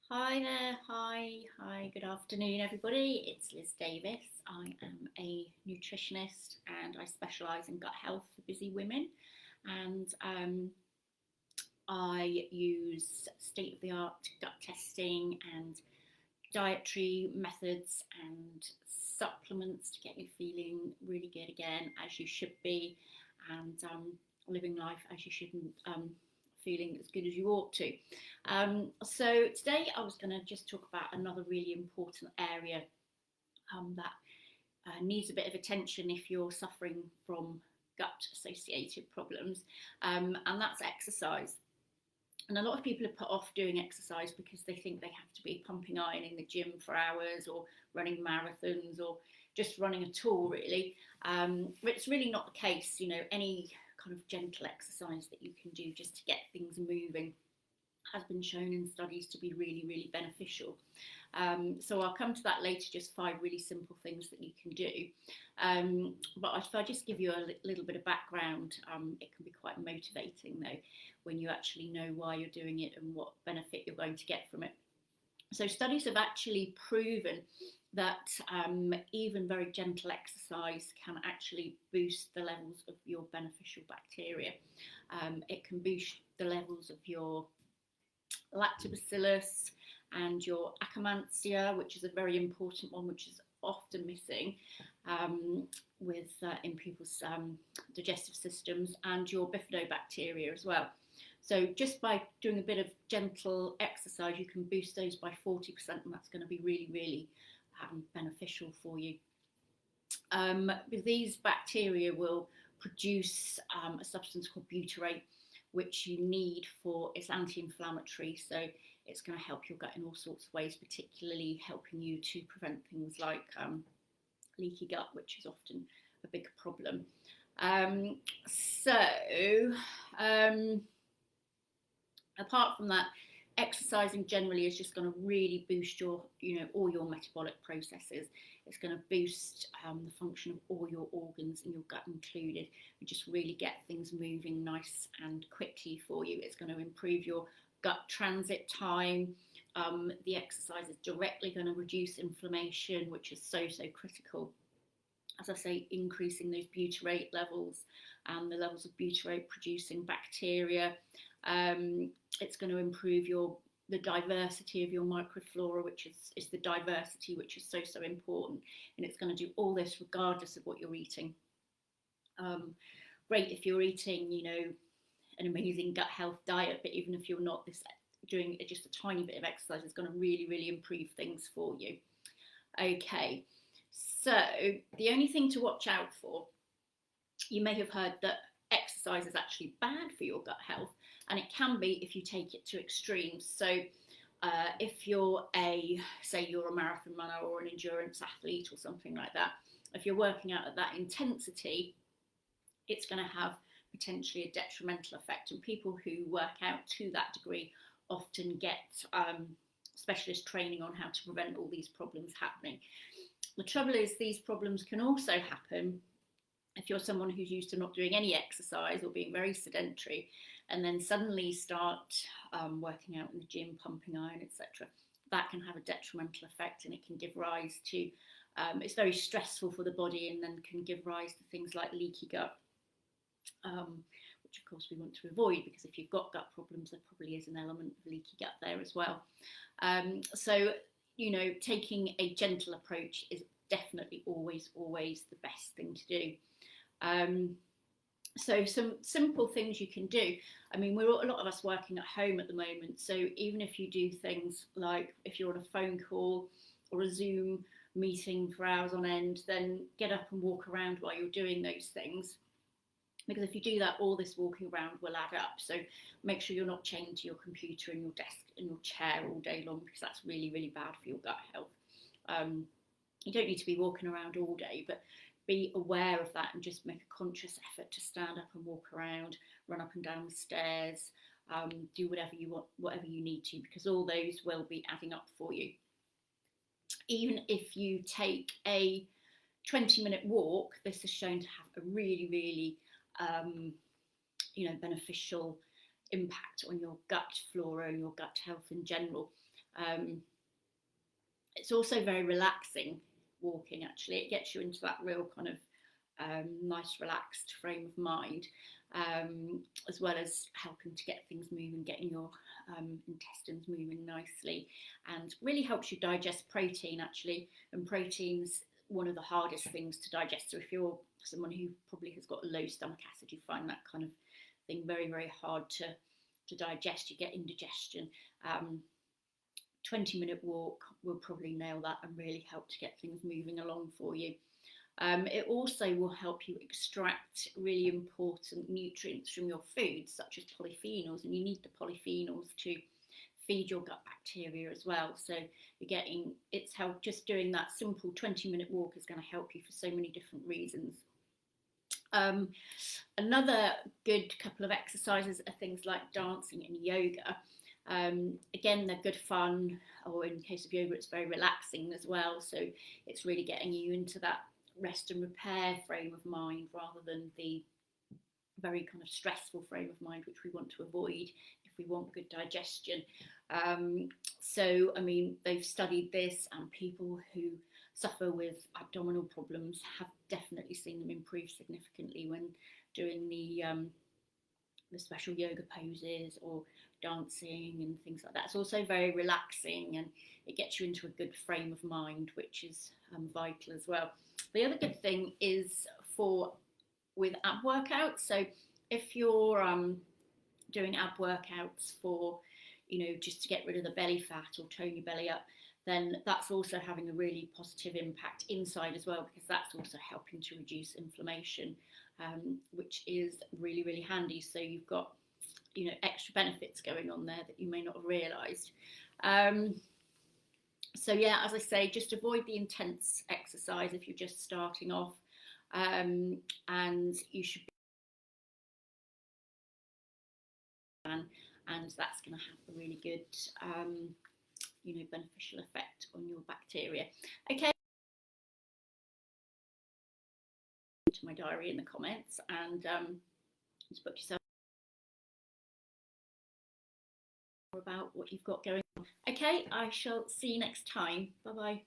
Hi there, hi, good afternoon, everybody. It's Liz Davis. I am a nutritionist and I specialise in gut health for busy women. And I use state of the art gut testing and dietary methods and supplements to get you feeling really good again, as you should be, and living life as you shouldn't, feeling as good as you ought to. So today I was going to just talk about another really important area that needs a bit of attention if you're suffering from gut associated problems, and that's exercise. And a lot of people are put off doing exercise because they think they have to be pumping iron in the gym for hours or running marathons or just running at all, really. But it's really not the case. Any kind of gentle exercise that you can do just to get things moving has been shown in studies to be really, really beneficial. So I'll come to that later, just 5 really simple things that you can do. But if I just give you a little bit of background, it can be quite motivating though, when you actually know why you're doing it and what benefit you're going to get from it. So studies have actually proven that even very gentle exercise can actually boost the levels of your beneficial bacteria. It can boost the levels of your lactobacillus and your Akkermansia, which is a very important one, which is often missing in people's digestive systems, and your bifidobacteria as well. So just by doing a bit of gentle exercise, you can boost those by 40%, and that's going to be really, really beneficial for you. These bacteria will produce a substance called butyrate, which you need for it's anti-inflammatory, so it's going to help your gut in all sorts of ways, particularly helping you to prevent things like leaky gut, which is often a big problem. Apart from that, exercising generally is just going to really boost your, all your metabolic processes. It's going to boost the function of all your organs and your gut included, and just really get things moving nice and quickly for you. It's going to improve your gut transit time. The exercise is directly going to reduce inflammation, which is so critical. As I say, increasing those butyrate levels and the levels of butyrate producing bacteria. It's going to improve the diversity of your microflora, which is the diversity which is so important, and it's going to do all this regardless of what you're eating. Great if you're eating, an amazing gut health diet, but even if you're not, doing just a tiny bit of exercise is going to really, really improve things for you. Okay, so the only thing to watch out for, you may have heard that exercise is actually bad for your gut health, and it can be if you take it to extremes. So if you're you're a marathon runner or an endurance athlete or something like that, if you're working out at that intensity, it's going to have potentially a detrimental effect, and people who work out to that degree often get specialist training on how to prevent all these problems happening. The trouble is, these problems can also happen if you're someone who's used to not doing any exercise or being very sedentary, and then suddenly start working out in the gym, pumping iron, etc. That can have a detrimental effect, and it can give rise to, it's very stressful for the body, and then can give rise to things like leaky gut, which of course we want to avoid, because if you've got gut problems, there probably is an element of leaky gut there as well. So taking a gentle approach is definitely always the best thing to do. So some simple things you can do. I mean, a lot of us working at home at the moment, so even if you do things like if you're on a phone call or a Zoom meeting for hours on end, then get up and walk around while you're doing those things, because if you do that, all this walking around will add up. So make sure you're not chained to your computer and your desk and your chair all day long, because that's really, really bad for your gut health. You don't need to be walking around all day, but be aware of that and just make a conscious effort to stand up and walk around, run up and down the stairs, do whatever you want, whatever you need to, because all those will be adding up for you. Even if you take a 20-minute walk, this is shown to have a really, really beneficial impact on your gut flora and your gut health in general. It's also very relaxing walking, actually. It gets you into that real kind of nice relaxed frame of mind, as well as helping to get things moving, getting your intestines moving nicely, and really helps you digest protein, actually. And protein's one of the hardest things to digest, so if you're someone who probably has got low stomach acid, you find that kind of thing very, very hard to digest. You get indigestion. 20-minute walk will probably nail that and really help to get things moving along for you. It also will help you extract really important nutrients from your food, such as polyphenols, and you need the polyphenols to feed your gut bacteria as well. So you're getting, it's help, just doing that simple 20-minute walk is going to help you for so many different reasons. Another good couple of exercises are things like dancing and yoga. Again, they're good fun, or in case of yoga, it's very relaxing as well. So it's really getting you into that rest and repair frame of mind rather than the very kind of stressful frame of mind, which we want to avoid if we want good digestion. So, I mean, they've studied this, and people who suffer with abdominal problems have definitely seen them improve significantly when doing the special yoga poses or dancing and things like that. It's also very relaxing, and it gets you into a good frame of mind, which is vital as well. The other good thing is with ab workouts. So if you're doing ab workouts for, just to get rid of the belly fat or tone your belly up, then that's also having a really positive impact inside as well, because that's also helping to reduce inflammation, which is really, really handy. So you've got, extra benefits going on there that you may not have realised. So yeah, as I say, just avoid the intense exercise if you're just starting off, and you should be, and that's going to have a really good beneficial effect on your bacteria. Okay, to my diary in the comments, and just book yourself about what you've got going on. Okay, I shall see you next time. Bye bye.